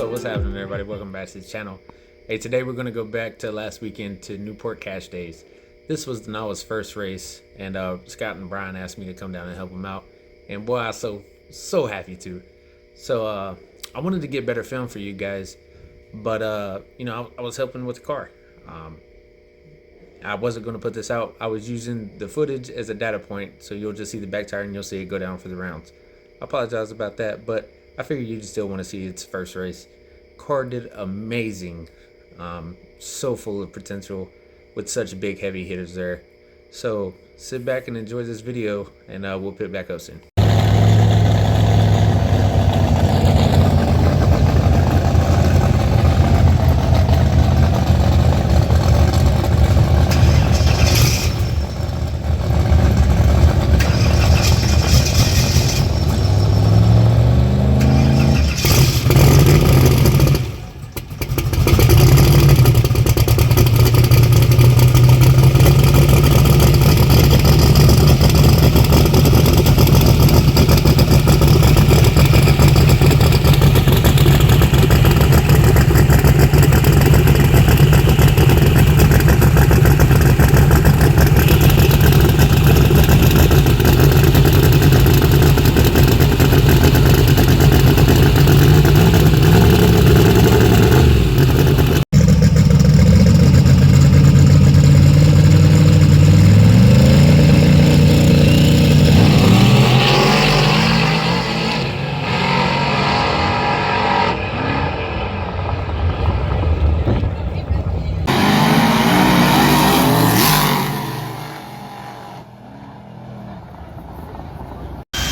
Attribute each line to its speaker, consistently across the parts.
Speaker 1: What's happening, everybody? Welcome back to the channel. Hey, today we're going to go back to last weekend to Newport Cashdays. This was Noah's first race, and Scott and Brian asked me to come down and help him out, and boy, I was so happy to. So I wanted to get better film for you guys, but I was helping with the car. I wasn't going to put this out. I was using the footage as a data point, so you'll just see the back tire and you'll see it go down for the rounds. I apologize about that, but I figured you'd still want to see its first race. Car did amazing, so full of potential with such big heavy hitters there. So sit back and enjoy this video, and we'll pick back up soon.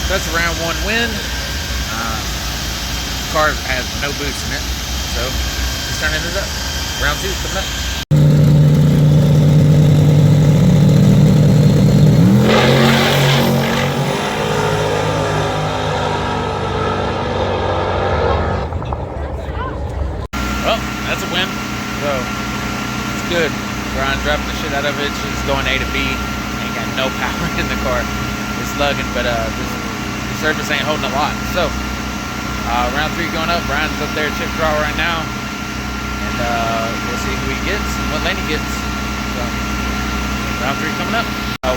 Speaker 1: That's a round one win. Car has no boost in it, so just turning it up. Round two coming up. Well, that's a win. So it's good. Brian dropping the shit out of it. She's going A to B. Ain't got no power in the car. It's lugging, but the surface ain't holding a lot. So round three going up. Brian's up there at chip draw right now, and we'll see who he gets and what lane he gets. So round three coming up.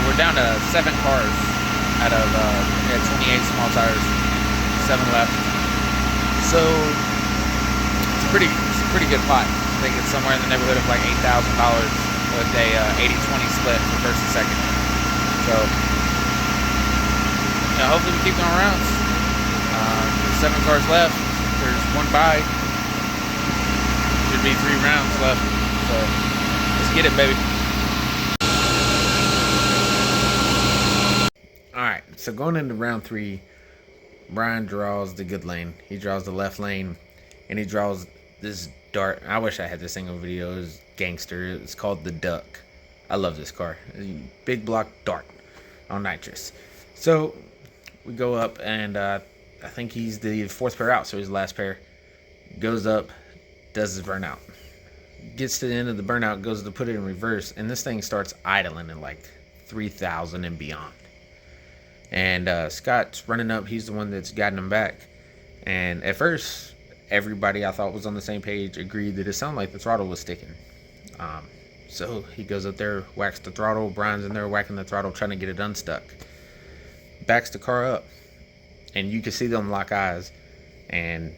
Speaker 1: We're down to 7 cars out of 28 small tires, 7 left. So it's a pretty good pot. I think it's somewhere in the neighborhood of like $8,000 with a 80-20 split for first and second. So hopefully we keep going rounds. There's 7 cars left. There's 1 bye. Should be 3 rounds left. So let's get it, baby. Alright, so going into round 3, Brian draws the good lane. He draws the left lane, and he draws this dart. I wish I had this thing on video. It's gangster. It's called the Duck. I love this car. Big block dart on nitrous. So we go up, and I think he's the 4th pair out, so he's the last pair. Goes up, does his burnout. Gets to the end of the burnout, goes to put it in reverse, and this thing starts idling at like 3,000 and beyond. And Scott's running up. He's the one that's guiding him back. And at first, everybody I thought was on the same page agreed that it sounded like the throttle was sticking. So he goes up there, whacks the throttle. Brian's in there whacking the throttle, trying to get it unstuck. Backs the car up, and you can see them lock eyes, and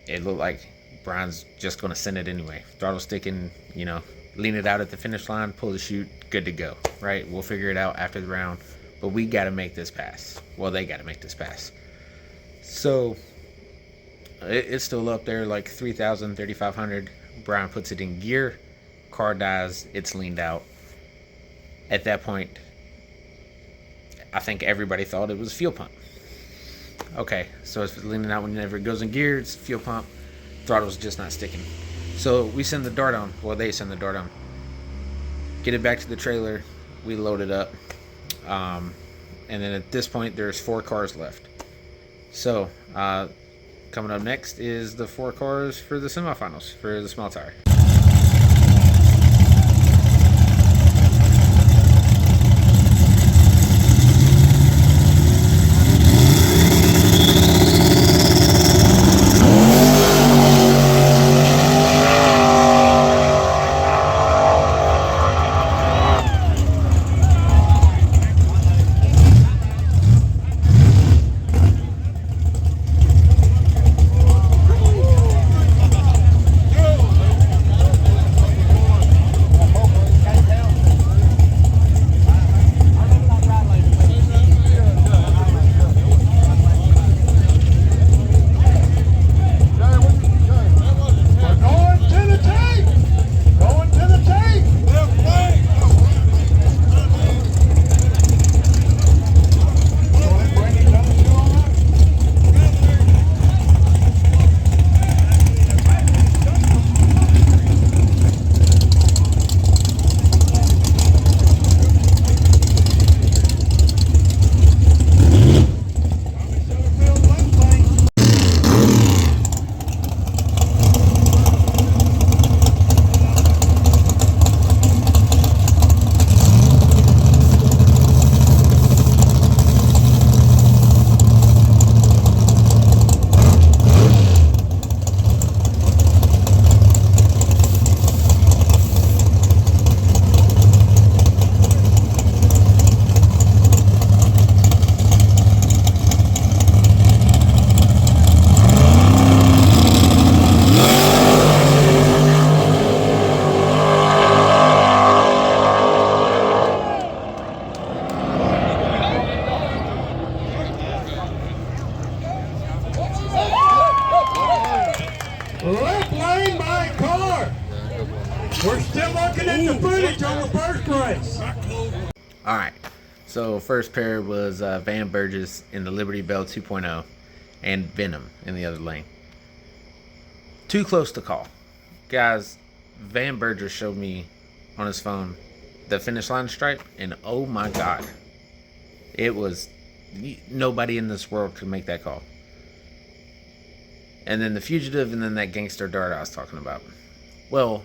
Speaker 1: it looked like Brian's just going to send it anyway. Throttle sticking, lean it out at the finish line, pull the chute, good to go, right? We'll figure it out after the round, but we got to make this pass. Well, they got to make this pass. So it's still up there, like 3,000, 3,500. Brian puts it in gear, car dies, it's leaned out. At that point, I think everybody thought it was fuel pump. Okay, so it's leaning out whenever it goes in gear, it's fuel pump, throttle's just not sticking. So we send the dart on, well, they send the dart on. Get it back to the trailer, we load it up. And then at this point, there's 4 cars left. So, coming up next is the 4 cars for the semifinals for the small tire.
Speaker 2: Left lane by car. We're still looking at the footage on the first race.
Speaker 1: All right. So first pair was Van Burgess in the Liberty Bell 2.0 and Venom in the other lane. Too close to call. Guys, Van Burgess showed me on his phone the finish line stripe, and oh my God. It was nobody in this world could make that call. And then the Fugitive, and then that Gangster Dart I was talking about. Well,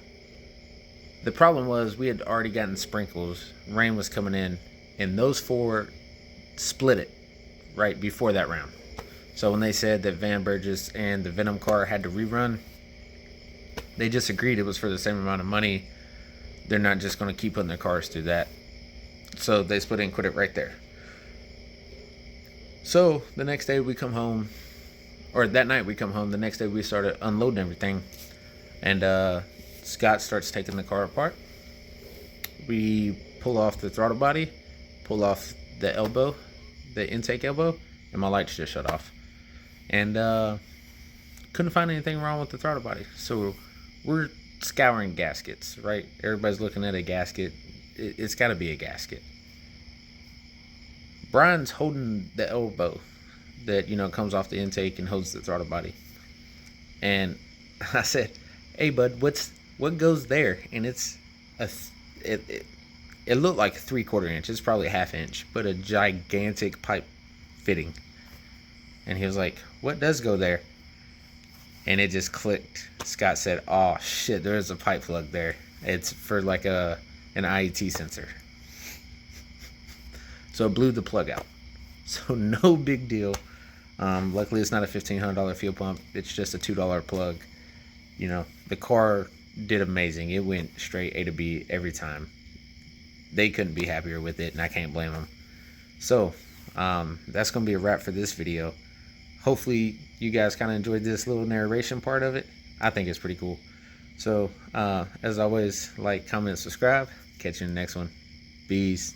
Speaker 1: the problem was we had already gotten sprinkles. Rain was coming in, and those 4 split it right before that round. So when they said that Van Burgess and the Venom car had to rerun, they just agreed it was for the same amount of money. They're not just going to keep putting their cars through that. So they split it and quit it right there. So the next day we come home, or that night we come home, the next day we started unloading everything. And Scott starts taking the car apart. We pull off the throttle body, pull off the elbow, the intake elbow, and my lights just shut off. And couldn't find anything wrong with the throttle body. So we're scouring gaskets, right? Everybody's looking at a gasket. It's got to be a gasket. Brian's holding the elbow that, comes off the intake and holds the throttle body. And I said, "Hey, bud, what goes there?" And it looked like a 3/4 inch. It's probably a 1/2 inch, but a gigantic pipe fitting. And he was like, "What does go there?" And it just clicked. Scott said, "Oh shit, there is a pipe plug there. It's for like an IET sensor." So it blew the plug out. So no big deal. Luckily it's not a $1,500 fuel pump. It's just a $2 plug. The car did amazing. It went straight A to B every time. They couldn't be happier with it, and I can't blame them. So that's going to be a wrap for this video. Hopefully you guys kind of enjoyed this little narration part of it. I think it's pretty cool. So as always, like, comment, subscribe. Catch you in the next one. Peace.